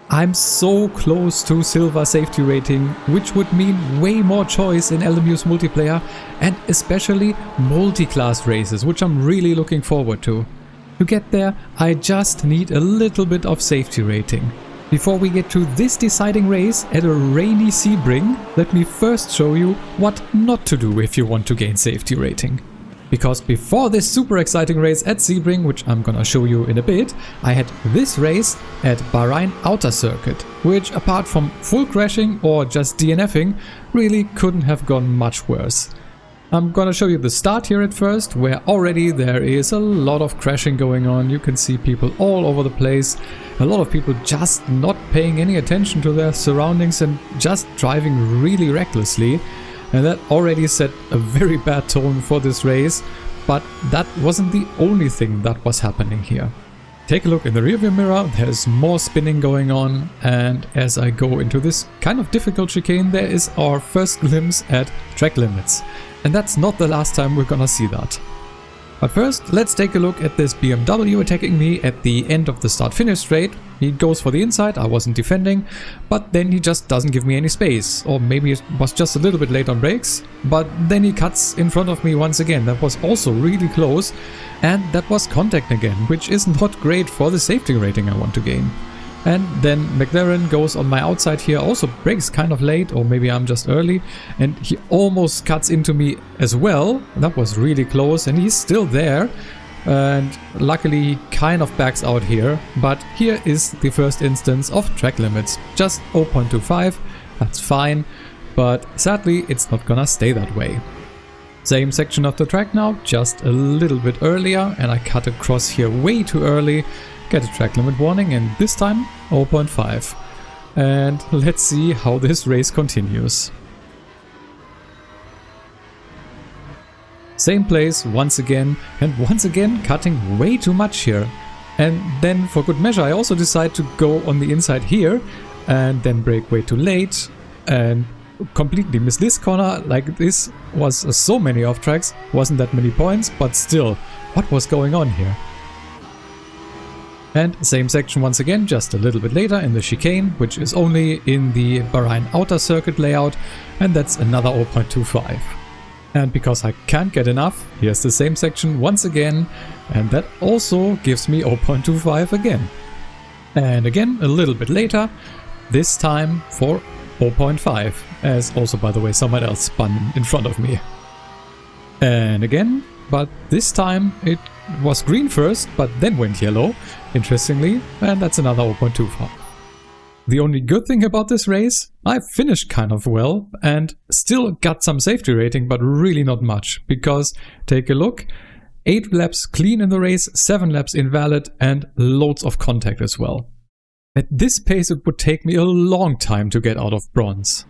I'm so close to silver safety rating, which would mean way more choice in LMU's multiplayer and especially multi-class races, which I'm really looking forward to. To get there, I just need a little bit of safety rating. Before we get to this deciding race at a rainy Sebring, let me first show you what not to do if you want to gain safety rating. Because before this super exciting race at Sebring, which I'm gonna show you in a bit, I had this race at Bahrain Outer Circuit, which apart from full crashing or just DNFing, really couldn't have gone much worse. I'm gonna show you the start here at first, where already there is a lot of crashing going on. You can see people all over the place, a lot of people just not paying any attention to their surroundings and just driving really recklessly. And that already set a very bad tone for this race, but that wasn't the only thing that was happening here. Take a look in the rearview mirror, there's more spinning going on, and as I go into this kind of difficult chicane, there is our first glimpse at track limits. And that's not the last time we're gonna see that. But first, let's take a look at this BMW attacking me at the end of the start-finish straight. He goes for the inside, I wasn't defending, but then he just doesn't give me any space. Or maybe it was just a little bit late on brakes, but then he cuts in front of me once again. That was also really close, and that was contact again, which is not great for the safety rating I want to gain. And then McLaren goes on my outside here, also brakes kind of late, or maybe I'm just early, and he almost cuts into me as well. That was really close, and he's still there, and luckily he kind of backs out here. But here is the first instance of track limits, just 0.25, that's fine, but sadly it's not gonna stay that way. Same section of the track now, just a little bit earlier, and I cut across here way too early. Get a track limit warning, and this time 0.5. And let's see how this race continues. Same place once again, and once again cutting way too much here. And then for good measure I also decide to go on the inside here and then brake way too late and completely miss this corner. Like, this was so many off tracks, wasn't that many points, but still, what was going on here? And same section once again, just a little bit later in the chicane, which is only in the Bahrain Outer Circuit layout, and that's another 0.25. And because I can't get enough, here's the same section once again, and that also gives me 0.25 again. And again, a little bit later, this time for 0.5, as also, by the way, someone else spun in front of me. And again, but this time it was green first, but then went yellow, interestingly, and that's another 0.25. The only good thing about this race, I finished kind of well and still got some safety rating, but really not much, because take a look, 8 laps clean in the race, 7 laps invalid, and loads of contact as well. At this pace it would take me a long time to get out of bronze.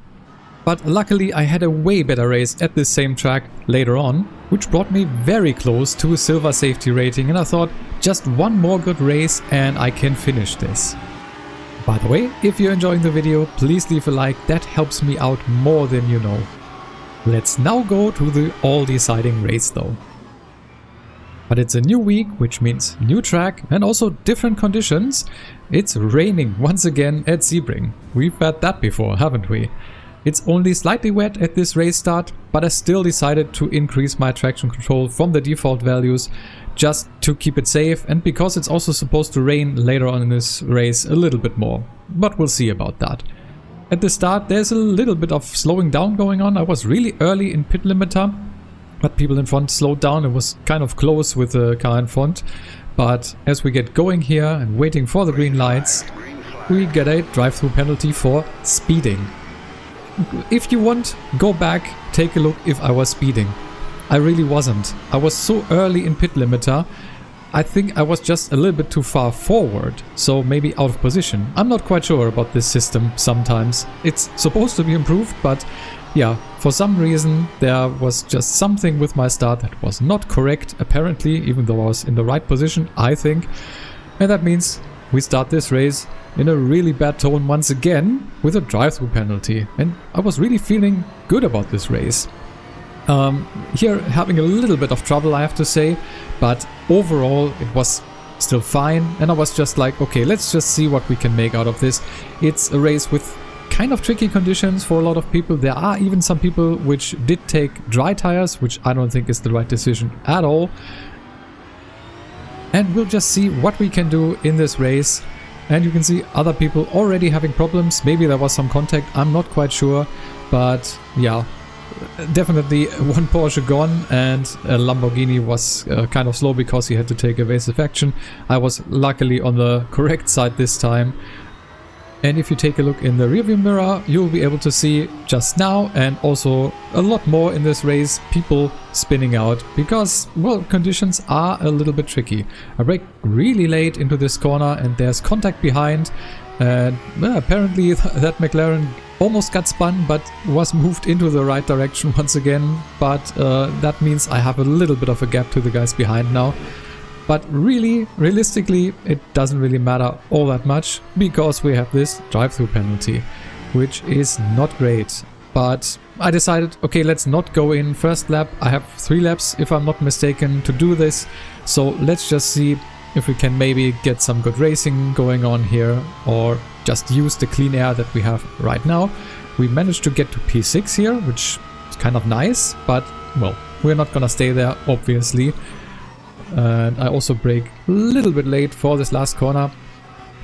But luckily I had a way better race at this same track later on, which brought me very close to a silver safety rating, and I thought just one more good race and I can finish this. By the way, if you're enjoying the video, please leave a like, that helps me out more than you know. Let's now go to the all-deciding race though. But it's a new week, which means new track and also different conditions. It's raining once again at Sebring. We've had that before, haven't we? It's only slightly wet at this race start, but I still decided to increase my traction control from the default values just to keep it safe, and because it's also supposed to rain later on in this race a little bit more. But we'll see about that. At the start there's a little bit of slowing down going on. I was really early in pit limiter, but people in front slowed down. It was kind of close with the car in front. But as we get going here and waiting for the green lights, we get a drive-through penalty for speeding. If you want, go back, take a look if I was speeding. I really wasn't. I was so early in pit limiter. I think I was just a little bit too far forward, so maybe out of position. I'm not quite sure about this system sometimes. It's supposed to be improved, but yeah, for some reason there was just something with my start that was not correct, apparently, even though I was in the right position, I think. And that means we start this race in a really bad tone once again with a drive-through penalty. And I was really feeling good about this race. Here having a little bit of trouble, I have to say, but overall it was still fine, and I was just like, okay, let's just see what we can make out of this. It's a race with kind of tricky conditions for a lot of people. There are even some people which did take dry tires, which I don't think is the right decision at all. And we'll just see what we can do in this race. And you can see other people already having problems. Maybe there was some contact, I'm not quite sure. But yeah, definitely one Porsche gone, and a Lamborghini was kind of slow because he had to take evasive action. I was luckily on the correct side this time. And if you take a look in the rearview mirror, you'll be able to see just now, and also a lot more in this race, people spinning out because, well, conditions are a little bit tricky. I brake really late into this corner and there's contact behind, and apparently that McLaren almost got spun but was moved into the right direction once again. But that means I have a little bit of a gap to the guys behind now. But really, realistically, it doesn't really matter all that much because we have this drive-through penalty, which is not great. But I decided, okay, let's not go in first lap. I have 3 laps, if I'm not mistaken, to do this. So let's just see if we can maybe get some good racing going on here, or just use the clean air that we have right now. We managed to get to P6 here, which is kind of nice, but, well, we're not gonna stay there, obviously. And I also brake a little bit late for this last corner.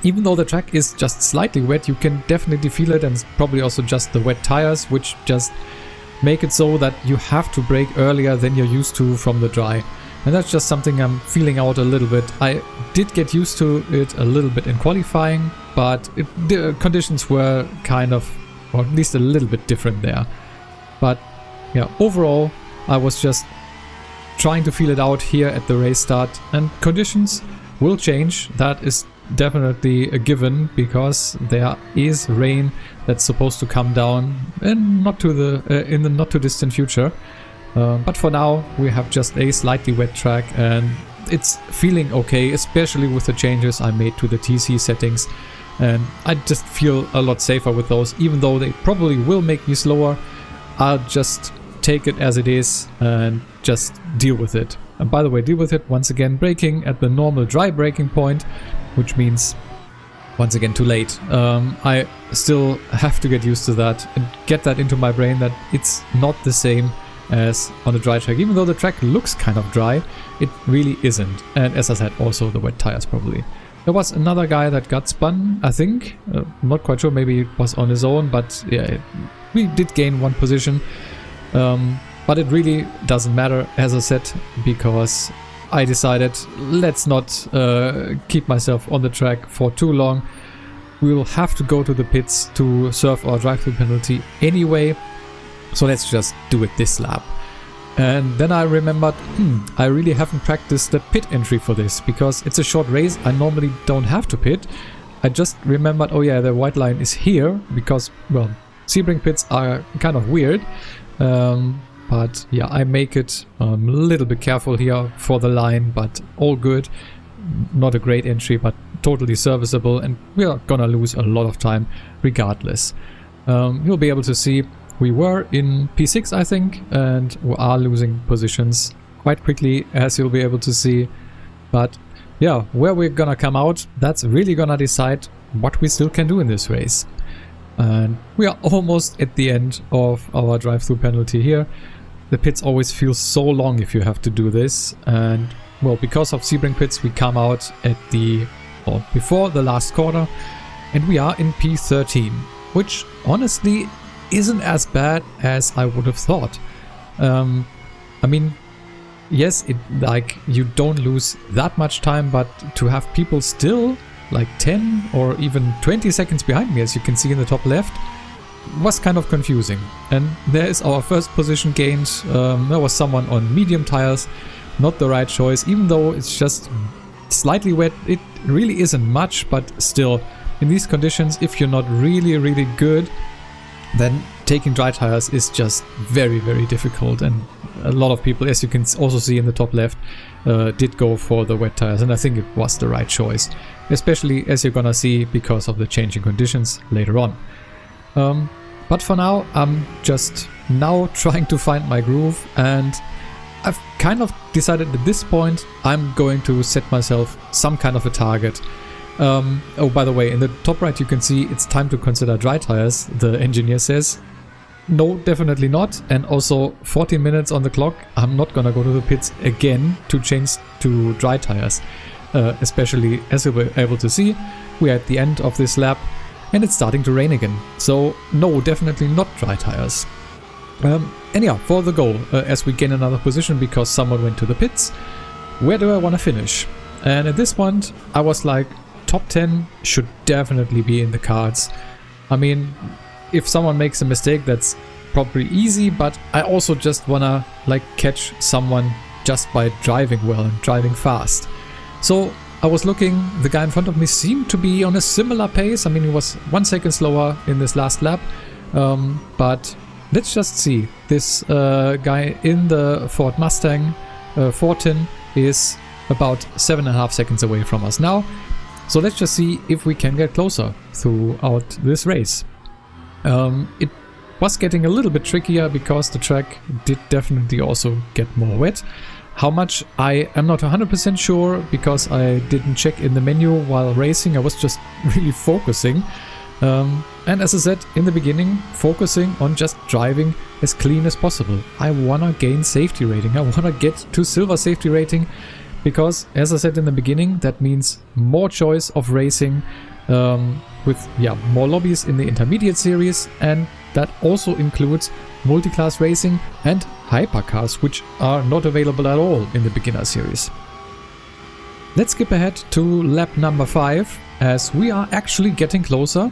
Even though the track is just slightly wet, you can definitely feel it, and it's probably also just the wet tires which just make it so that you have to brake earlier than you're used to from the dry. And that's just something I'm feeling out a little bit. I did get used to it a little bit in qualifying, but the conditions were kind of, or at least a little bit different there. But yeah, overall I was just trying to feel it out here at the race start, and conditions will change. That is definitely a given, because there is rain that's supposed to come down and not to the in the not too distant future. But for now we have just a slightly wet track, and it's feeling okay, especially with the changes I made to the TC settings. And I just feel a lot safer with those, even though they probably will make me slower. I'll just take it as it is and just deal with it. And by the way, deal with it once again, braking at the normal dry braking point, which means once again too late. I still have to get used to that and get that into my brain that it's not the same as on a dry track. Even though the track looks kind of dry, it really isn't. And as I said, also the wet tires probably. There was another guy that got spun, I think. Not quite sure, maybe it was on his own, but yeah, we did gain one position. But it really doesn't matter, as I said, because I decided let's not keep myself on the track for too long. We will have to go to the pits to serve our drive-through penalty anyway, so let's just do it this lap. And then I remembered, I really haven't practiced the pit entry for this, because it's a short race, I normally don't have to pit. I just remembered, oh yeah, the white line is here, because, well, Sebring pits are kind of weird. But yeah, I make it a little bit careful here for the line, but all good. Not a great entry, but totally serviceable, and we are gonna lose a lot of time regardless. You'll be able to see we were in P6, I think, and we are losing positions quite quickly, as you'll be able to see. But yeah, where we're gonna come out, that's really gonna decide what we still can do in this race. And we are almost at the end of our drive-through penalty here. The pits always feel so long if you have to do this, and well, because of Sebring pits we come out at the, or before the last corner, and we are in P13, which honestly isn't as bad as I would have thought. I mean, yes, like you don't lose that much time, but to have people still like 10 or even 20 seconds behind me, as you can see in the top left, was kind of confusing. And there is our first position gained. There was someone on medium tires, not the right choice, even though it's just slightly wet. It really isn't much, but still, in these conditions, if you're not really good, then taking dry tires is just very difficult. And a lot of people, as you can also see in the top left, did go for the wet tires, and I think it was the right choice, especially as you're gonna see because of the changing conditions later on. But for now, I'm just now trying to find my groove, and I've kind of decided at this point I'm going to set myself some kind of a target. Oh, by the way, in the top right you can see it's time to consider dry tires, the engineer says. No, definitely not. And also 14 minutes on the clock. I'm not gonna go to the pits again to change to dry tires. Especially, as you were able to see, we're at the end of this lap and it's starting to rain again. So no, definitely not dry tires. Anyhow, for the goal, as we gain another position because someone went to the pits, where do I want to finish? And at this point, I was like, top 10 should definitely be in the cards. I mean, if someone makes a mistake, that's probably easy, but I also just want to like catch someone just by driving well and driving fast. So I was looking, the guy in front of me seemed to be on a similar pace. I mean, he was 1 second slower in this last lap, but let's just see. This guy in the Ford Mustang 410 is about 7.5 seconds away from us now. So let's just see if we can get closer throughout this race. It was getting a little bit trickier because the track did definitely also get more wet. How much, I am not 100% sure because I didn't check in the menu while racing. I was just really focusing. And as I said in the beginning, focusing on just driving as clean as possible. I wanna gain safety rating. I wanna get to silver safety rating because, as I said in the beginning, that means more choice of racing with more lobbies in the intermediate series, and that also includes multi-class racing and hypercars, which are not available at all in the beginner series. Let's skip ahead to lap number 5 as we are actually getting closer.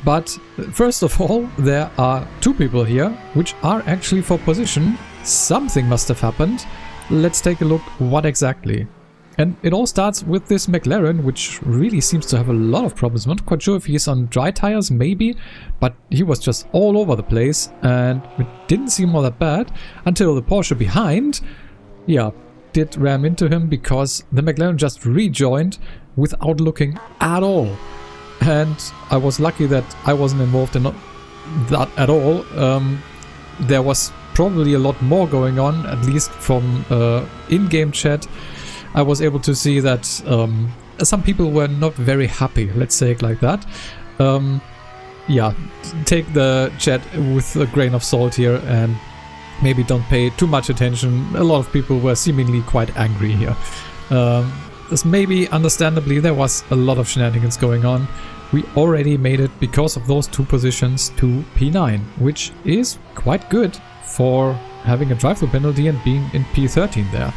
But first of all, there are 2 people here which are actually for position. Something must have happened. Let's take a look what exactly. And it all starts with this McLaren, which really seems to have a lot of problems. I'm not quite sure if he's on dry tires, maybe, but he was just all over the place and it didn't seem all that bad until the Porsche behind, did ram into him because the McLaren just rejoined without looking at all. And I was lucky that I wasn't involved in that at all. There was probably a lot more going on, at least from in-game chat. I was able to see that some people were not very happy, let's say it like that. Take the chat with a grain of salt here and maybe don't pay too much attention. A lot of people were seemingly quite angry here. This maybe understandably, there was a lot of shenanigans going on. We already made it because of those 2 positions to P9, which is quite good for having a drive-through penalty and being in P13 there.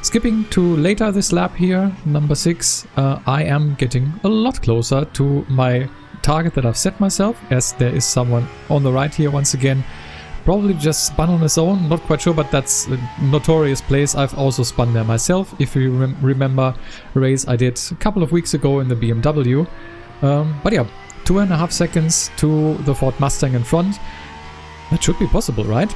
Skipping to later this lap here, number 6, I am getting a lot closer to my target that I've set myself, as there is someone on the right here once again. Probably just spun on his own, not quite sure, but that's a notorious place. I've also spun there myself, if you remember a race I did a couple of weeks ago in the BMW. But yeah, 2.5 seconds to the Ford Mustang in front. That should be possible, right?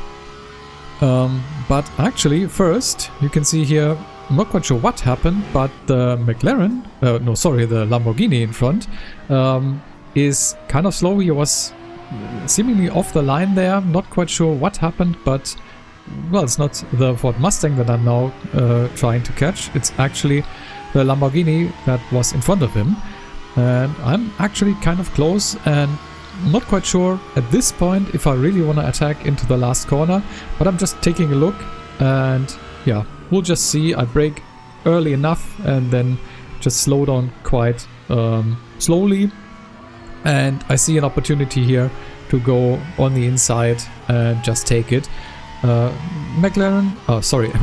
But actually, first, you can see here, I'm not quite sure what happened, but the McLaren, the Lamborghini in front, is kind of slow. He was seemingly off the line there, not quite sure what happened, but, well, it's not the Ford Mustang that I'm now trying to catch. It's actually the Lamborghini that was in front of him. And I'm actually kind of close and not quite sure at this point if I really want to attack into the last corner, but I'm just taking a look and we'll just see. I brake early enough and then just slow down quite slowly, and I see an opportunity here to go on the inside and just take it. McLaren,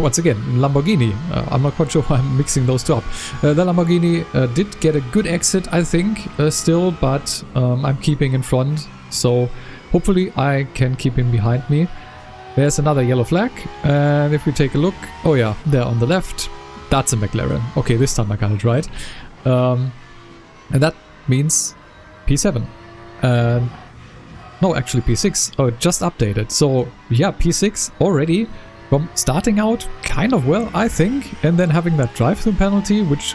once again, Lamborghini. I'm not quite sure why I'm mixing those 2 up. The Lamborghini did get a good exit, I think, still, but I'm keeping in front, so hopefully I can keep him behind me. There's another yellow flag, and if we take a look, oh yeah, there on the left, that's a McLaren. Okay, this time I got it right. And that means P7. No, actually P6. Oh, it just updated. So yeah, P6 already from starting out kind of well, I think, and then having that drive-through penalty, which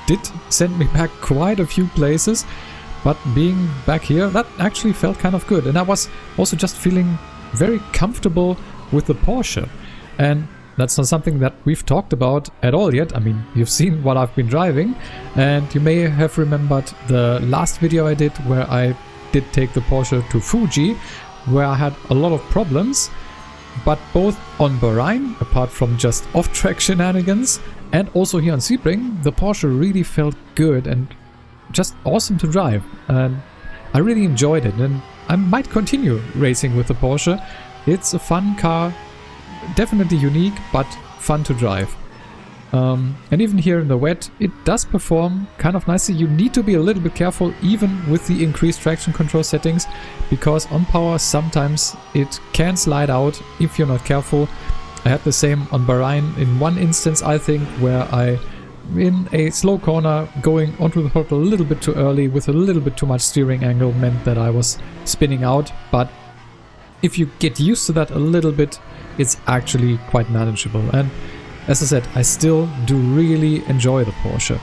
did send me back quite a few places, but being back here, that actually felt kind of good. And I was also just feeling very comfortable with the Porsche. and that's not something that we've talked about at all yet. I mean, you've seen what I've been driving, and you may have remembered the last video I did where I did take the Porsche to Fuji, where I had a lot of problems, but both on Bahrain, apart from just off-track shenanigans, and also here on Sebring, the Porsche really felt good and just awesome to drive, and I really enjoyed it, and I might continue racing with the Porsche. It's a fun car, definitely unique, but fun to drive. And even here in the wet, it does perform kind of nicely. You need to be a little bit careful even with the increased traction control settings, because on power sometimes it can slide out if you're not careful. I had the same on Bahrain in one instance, I think, where I, in a slow corner, going onto the throttle a little bit too early with a little bit too much steering angle meant that I was spinning out. But if you get used to that a little bit, it's actually quite manageable. And as I said, I still do really enjoy the Porsche.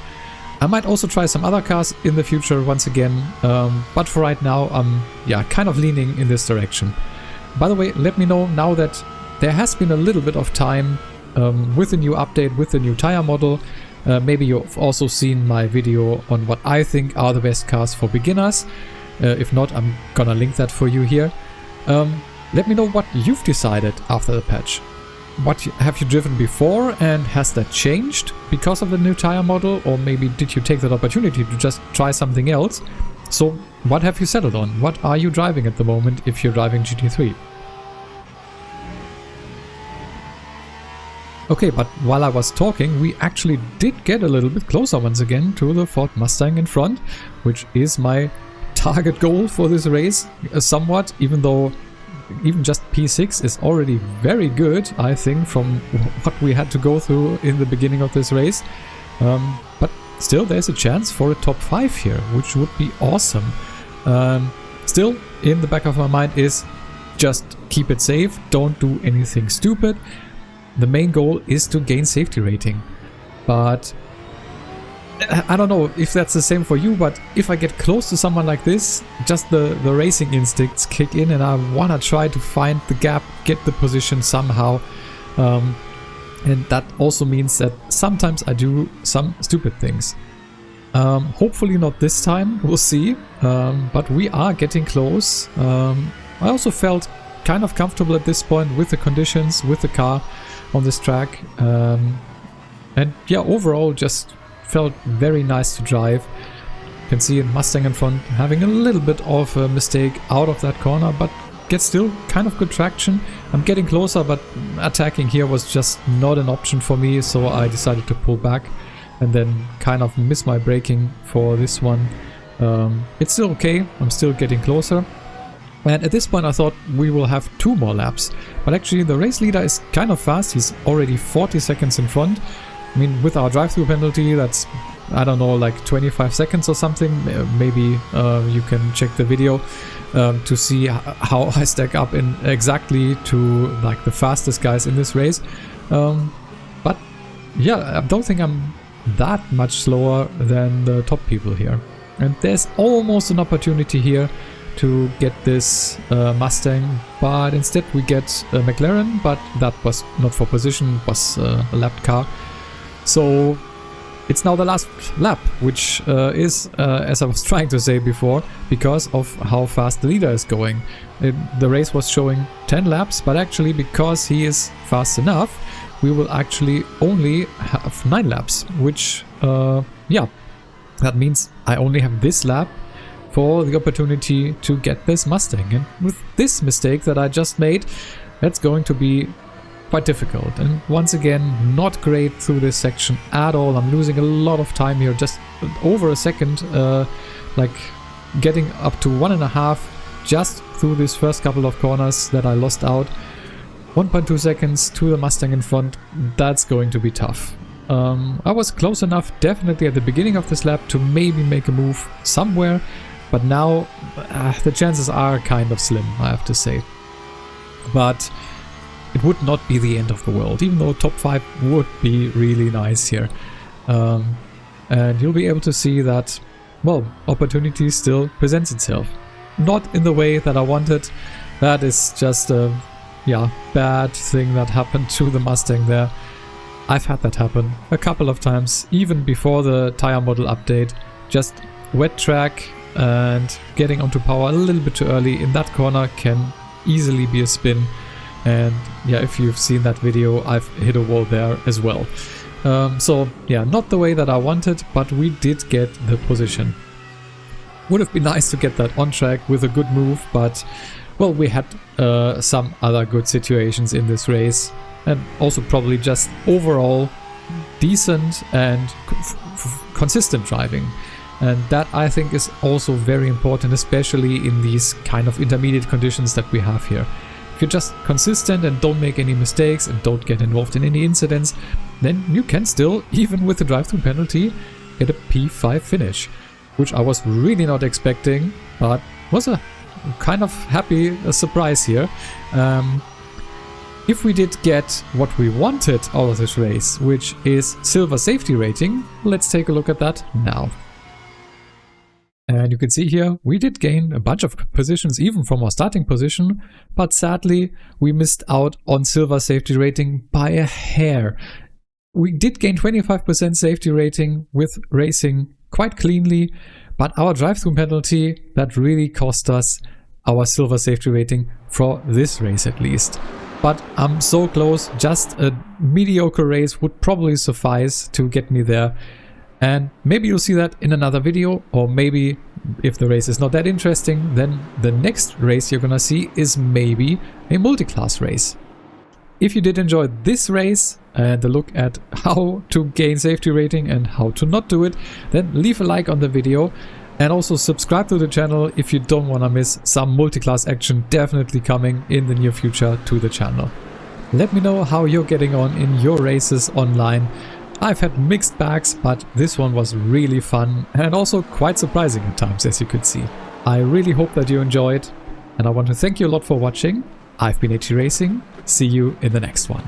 I might also try some other cars in the future once again, but for right now I'm kind of leaning in this direction. By the way, let me know now that there has been a little bit of time with the new update, with the new tire model. Maybe you've also seen my video on what I think are the best cars for beginners. If not, I'm gonna link that for you here. Let me know what you've decided after the patch. What have you driven before, and has that changed because of the new tire model, or maybe did you take that opportunity to just try something else? So what have you settled on? What are you driving at the moment if you're driving GT3? Okay, but while I was talking, we actually did get a little bit closer once again to the Ford Mustang in front, which is my target goal for this race, somewhat, even though even just P6 is already very good, I think, from what we had to go through in the beginning of this race. But still, there's a chance for a top 5 here, which would be awesome. Still, in the back of my mind is just keep it safe, don't do anything stupid. The main goal is to gain safety rating. But I don't know if that's the same for you, but if I get close to someone like this, just the racing instincts kick in and I want to try to find the gap, get the position somehow. And that also means that sometimes I do some stupid things. Hopefully not this time, we'll see. But we are getting close. I also felt kind of comfortable at this point with the conditions, with the car on this track. And yeah, overall just felt very nice to drive. You can see a Mustang in front having a little bit of a mistake out of that corner, but gets still kind of good traction. I'm getting closer, but attacking here was just not an option for me, so I decided to pull back and then kind of miss my braking for this one. It's still okay, I'm still getting closer. And at this point I thought we will have 2 more laps, but actually the race leader is kind of fast. He's already 40 seconds in front. I mean, with our drive-through penalty, that's, I don't know, like 25 seconds or something. Maybe you can check the video to see how I stack up in exactly to like the fastest guys in this race. But yeah, I don't think I'm that much slower than the top people here. And there's almost an opportunity here to get this Mustang, but instead we get a McLaren, but that was not for position, it was a lapped car. So it's now the last lap, which is, as I was trying to say before, because of how fast the leader is going. The race was showing 10 laps, but actually because he is fast enough, we will actually only have 9 laps, which, yeah, that means I only have this lap for the opportunity to get this Mustang. And with this mistake that I just made, that's going to be quite difficult, and once again not great through this section at all. I'm losing a lot of time here, just over a second, like getting up to 1.5 just through this first couple of corners that I lost out. 1.2 seconds to the Mustang in front, that's going to be tough. I was close enough definitely at the beginning of this lap to maybe make a move somewhere, but now the chances are kind of slim, I have to say. But it would not be the end of the world, even though top 5 would be really nice here. And you'll be able to see that, well, opportunity still presents itself. Not in the way that I wanted. That is just a yeah, bad thing that happened to the Mustang there. I've had that happen a couple of times, even before the tire model update. Just wet track and getting onto power a little bit too early in that corner can easily be a spin. And yeah, if you've seen that video, I've hit a wall there as well. So yeah, not the way that I wanted, but we did get the position. Would have been nice to get that on track with a good move, but well, we had some other good situations in this race, and also probably just overall decent and consistent driving. And that, I think, is also very important, especially in these kind of intermediate conditions that we have here. If you're just consistent and don't make any mistakes and don't get involved in any incidents, then you can still, even with the drive-through penalty, get a P5 finish, which I was really not expecting, but was a kind of happy surprise here. If we did get what we wanted out of this race, which is silver safety rating, let's take a look at that now. And you can see here, we did gain a bunch of positions even from our starting position, but sadly we missed out on silver safety rating by a hair. We did gain 25% safety rating with racing quite cleanly, but our drive-through penalty, that really cost us our silver safety rating for this race at least. But I'm so close, just a mediocre race would probably suffice to get me there. And maybe you'll see that in another video, or maybe if the race is not that interesting, then the next race you're gonna see is maybe a multi-class race. If you did enjoy this race and the look at how to gain safety rating and how to not do it, then leave a like on the video and also subscribe to the channel if you don't want to miss some multi-class action definitely coming in the near future to the channel. Let me know how you're getting on in your races online. I've had mixed bags, but this one was really fun and also quite surprising at times, as you could see. I really hope that you enjoyed, and I want to thank you a lot for watching. I've been AT Racing. See you in the next one.